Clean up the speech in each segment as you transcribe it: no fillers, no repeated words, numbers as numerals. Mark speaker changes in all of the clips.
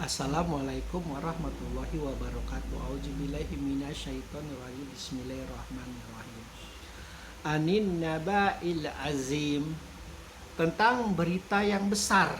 Speaker 1: Assalamualaikum warahmatullahi wabarakatuh. Auzubillahi minasyaitonirrajim. Bismillahirrahmanirrahim. Anin naba'il azim, tentang berita yang besar.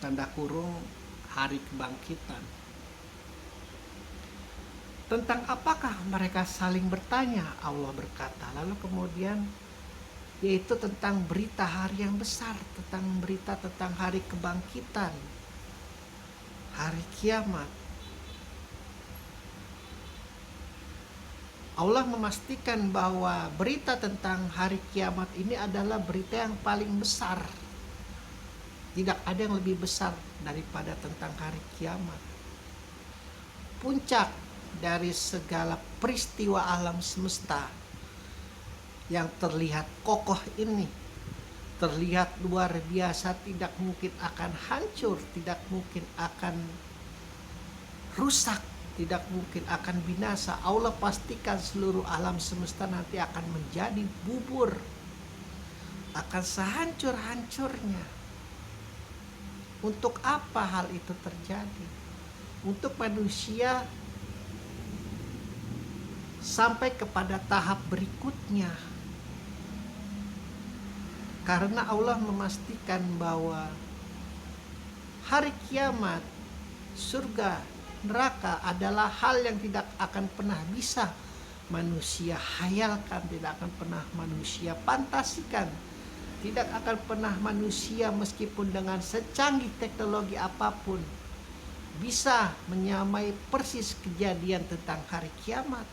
Speaker 1: Tanda kurung hari kebangkitan. Tentang apakah mereka saling bertanya? Allah berkata. Lalu kemudian yaitu tentang berita hari yang besar, tentang berita tentang hari kebangkitan, hari kiamat. Allah memastikan bahwa berita tentang hari kiamat ini adalah berita yang paling besar. Tidak ada yang lebih besar daripada tentang hari kiamat. Puncak dari segala peristiwa alam semesta yang terlihat kokoh ini, terlihat luar biasa, tidak mungkin akan hancur, tidak mungkin akan rusak, tidak mungkin akan binasa. Allah pastikan seluruh alam semesta nanti akan menjadi bubur, akan sehancur-hancurnya. Untuk apa hal itu terjadi? Untuk manusia sampai kepada tahap berikutnya. Karena Allah memastikan bahwa hari kiamat, surga, neraka adalah hal yang tidak akan pernah bisa manusia hayalkan, tidak akan pernah manusia fantasikan, tidak akan pernah manusia meskipun dengan secanggih teknologi apapun bisa menyamai persis kejadian tentang hari kiamat.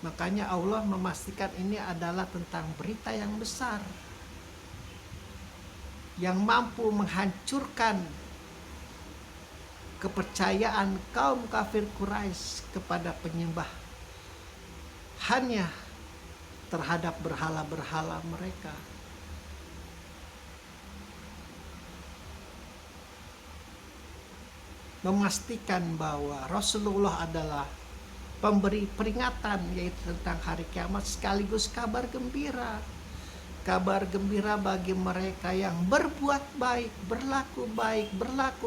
Speaker 1: Makanya Allah memastikan ini adalah tentang berita yang besar yang mampu menghancurkan kepercayaan kaum kafir Quraisy kepada penyembah hanya terhadap berhala-berhala mereka. Memastikan bahwa Rasulullah adalah pemberi peringatan, yaitu tentang hari kiamat, sekaligus kabar gembira. Kabar gembira bagi mereka yang berbuat baik, berlaku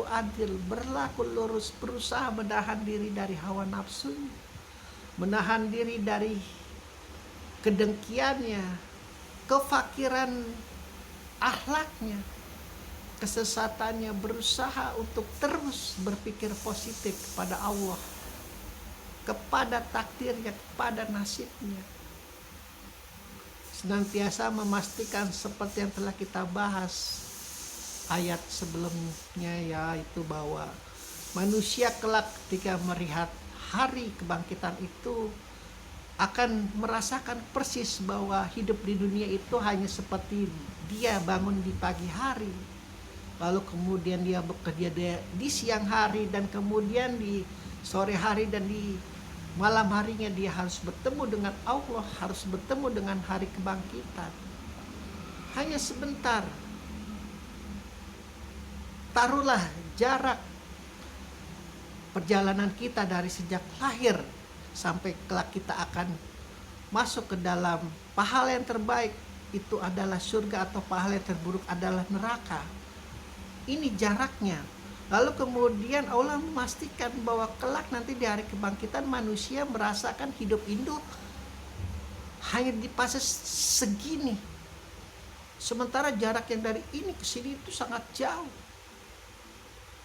Speaker 1: adil, berlaku lurus, berusaha menahan diri dari hawa nafsu, menahan diri dari kedengkiannya, kefakiran akhlaknya, kesesatannya, berusaha untuk terus berpikir positif kepada Allah, kepada takdirnya, kepada nasibnya. Senantiasa memastikan seperti yang telah kita bahas ayat sebelumnya, yaitu bahwa manusia kelak ketika melihat hari kebangkitan itu akan merasakan persis bahwa hidup di dunia itu hanya seperti dia bangun di pagi hari, lalu kemudian dia bekerja di siang hari, dan kemudian di sore hari dan di malam harinya dia harus bertemu dengan Allah, harus bertemu dengan hari kebangkitan. Hanya sebentar. Taruhlah jarak perjalanan kita dari sejak lahir sampai kelak kita akan masuk ke dalam pahala yang terbaik, itu adalah surga, atau pahala yang terburuk adalah neraka. Ini jaraknya. Lalu kemudian Allah memastikan bahwa kelak nanti di hari kebangkitan manusia merasakan hidup indah hanya di fase segini. Sementara jarak yang dari ini ke sini itu sangat jauh,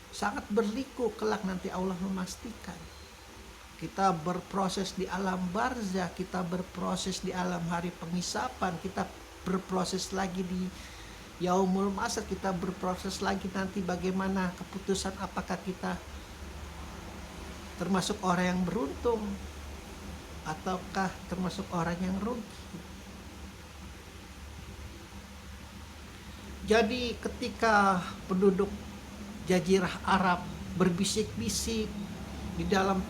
Speaker 1: sangat berliku. Kelak nanti Allah memastikan kita berproses di alam barzah, kita berproses di alam hari penghisapan, kita berproses lagi di Yaumul Mahsyar, kita berproses lagi nanti bagaimana keputusan, apakah kita termasuk orang yang beruntung ataukah termasuk orang yang rugi. Jadi ketika penduduk Jazirah Arab berbisik-bisik di dalam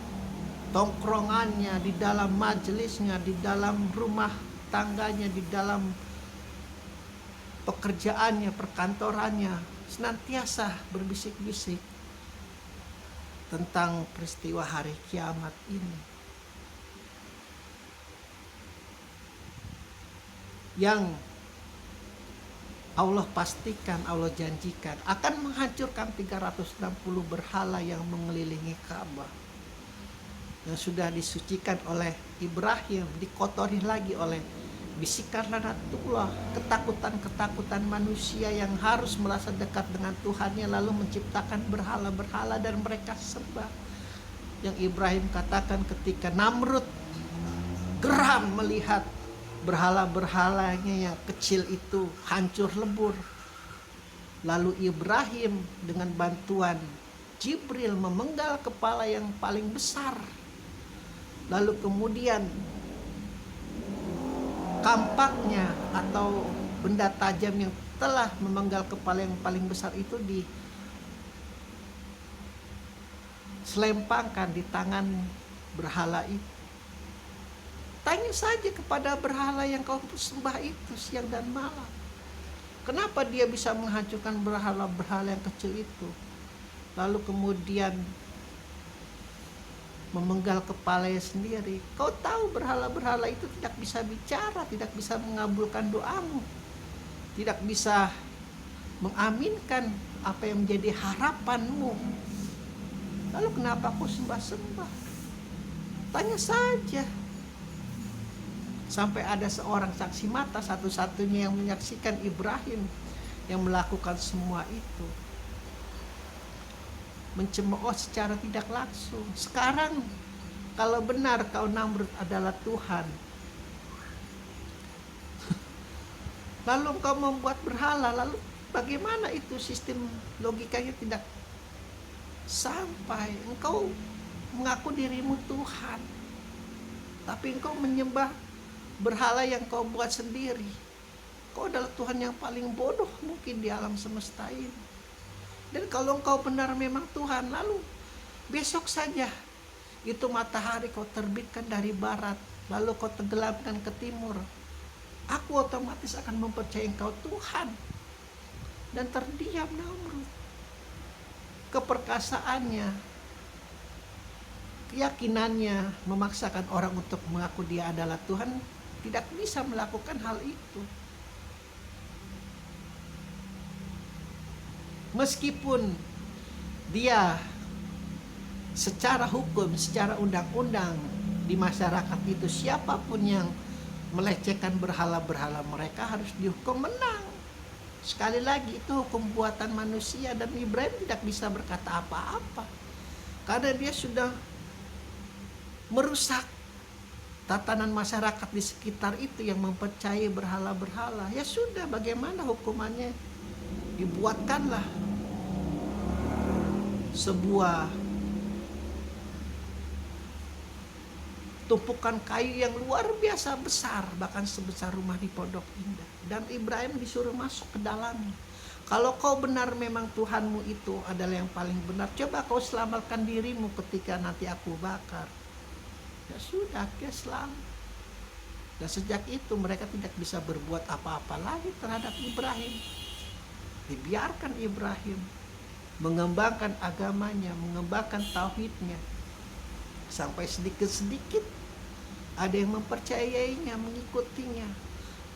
Speaker 1: tongkrongannya, di dalam majelisnya, di dalam rumah tangganya, di dalam pekerjaannya, perkantorannya, senantiasa berbisik-bisik tentang peristiwa hari kiamat ini, yang Allah pastikan, Allah janjikan akan menghancurkan 360 berhala yang mengelilingi Ka'bah, yang sudah disucikan oleh Ibrahim, dikotori lagi oleh bisikan lanatullah, ketakutan-ketakutan manusia yang harus merasa dekat dengan Tuhannya lalu menciptakan berhala-berhala dan mereka sembah. Yang Ibrahim katakan ketika Namrud geram melihat berhala-berhalanya yang kecil itu hancur lebur. Lalu Ibrahim dengan bantuan Jibril memenggal kepala yang paling besar. Lalu kemudian kampaknya atau benda tajam yang telah memenggal kepala yang paling besar itu diselempangkan di tangan berhala itu. Tanya saja kepada berhala yang kau sembah itu siang dan malam. Kenapa dia bisa menghancurkan berhala-berhala yang kecil itu? Lalu kemudian memenggal kepalanya sendiri. Kau tahu berhala-berhala itu tidak bisa bicara, tidak bisa mengabulkan doamu, tidak bisa mengaminkan apa yang menjadi harapanmu. Lalu kenapa kau sembah-sembah? Tanya saja. Sampai ada seorang saksi mata, satu-satunya yang menyaksikan Ibrahim yang melakukan semua itu, mencemooh secara tidak langsung. Sekarang kalau benar kau Namrud adalah Tuhan, lalu kau membuat berhala, lalu bagaimana itu sistem logikanya tidak sampai? Engkau mengaku dirimu Tuhan, tapi engkau menyembah berhala yang kau buat sendiri. Kau adalah Tuhan yang paling bodoh mungkin di alam semesta ini. Dan kalau engkau benar memang Tuhan, lalu besok saja itu matahari kau terbitkan dari barat, lalu kau tenggelamkan ke timur, aku otomatis akan mempercayai engkau Tuhan. Dan terdiam Namrud. Keperkasaannya, keyakinannya memaksakan orang untuk mengaku dia adalah Tuhan, tidak bisa melakukan hal itu. Meskipun dia secara hukum, secara undang-undang di masyarakat itu siapapun yang melecehkan berhala-berhala mereka harus dihukum menang. Sekali lagi itu hukum buatan manusia dan Ibrahim tidak bisa berkata apa-apa karena dia sudah merusak tatanan masyarakat di sekitar itu yang mempercayai berhala-berhala. Ya sudah, bagaimana hukumannya? Dibuatkanlah sebuah tumpukan kayu yang luar biasa besar, bahkan sebesar rumah di Pondok Indah, dan Ibrahim disuruh masuk ke dalamnya. Kalau kau benar memang Tuhanmu itu adalah yang paling benar, coba kau selamatkan dirimu ketika nanti aku bakar. Ya sudah, dia selamat. Dan sejak itu mereka tidak bisa berbuat apa-apa lagi terhadap Ibrahim. Dibiarkan Ibrahim mengembangkan agamanya, mengembangkan tauhidnya, sampai sedikit-sedikit ada yang mempercayainya, mengikutinya.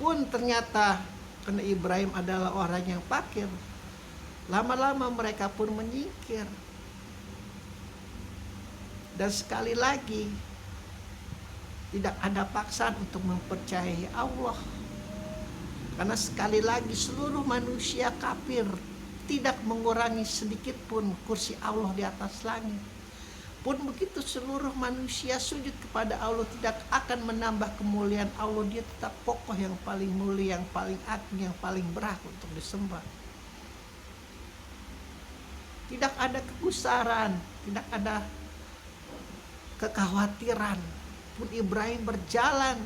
Speaker 1: Pun ternyata karena Ibrahim adalah orang yang fakir, lama-lama mereka pun menyingkir. Dan sekali lagi tidak ada paksaan untuk mempercayai Allah, karena sekali lagi seluruh manusia kafir, tidak mengurangi sedikit pun kursi Allah di atas langit. Pun begitu seluruh manusia sujud kepada Allah, tidak akan menambah kemuliaan Allah. Dia tetap kokoh, yang paling mulia, yang paling agung, yang paling berhak untuk disembah. Tidak ada kegusaran, tidak ada kekhawatiran. Pun Ibrahim berjalan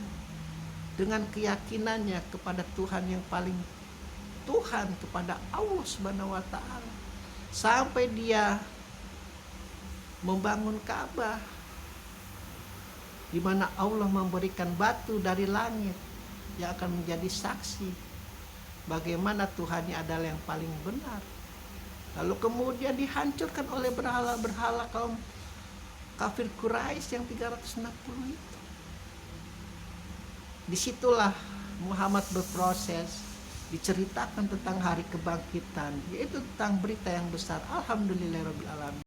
Speaker 1: dengan keyakinannya kepada Tuhan yang paling Tuhan, kepada Allah Subhanahu wa taala, sampai dia membangun Ka'bah, di mana Allah memberikan batu dari langit yang akan menjadi saksi bagaimana Tuhannya adalah yang paling benar. Lalu kemudian dihancurkan oleh berhala-berhala kaum kafir Quraisy yang 360 itu. Disitulah Muhammad berproses diceritakan tentang hari kebangkitan, yaitu tentang berita yang besar. Alhamdulillahirabbil alamin.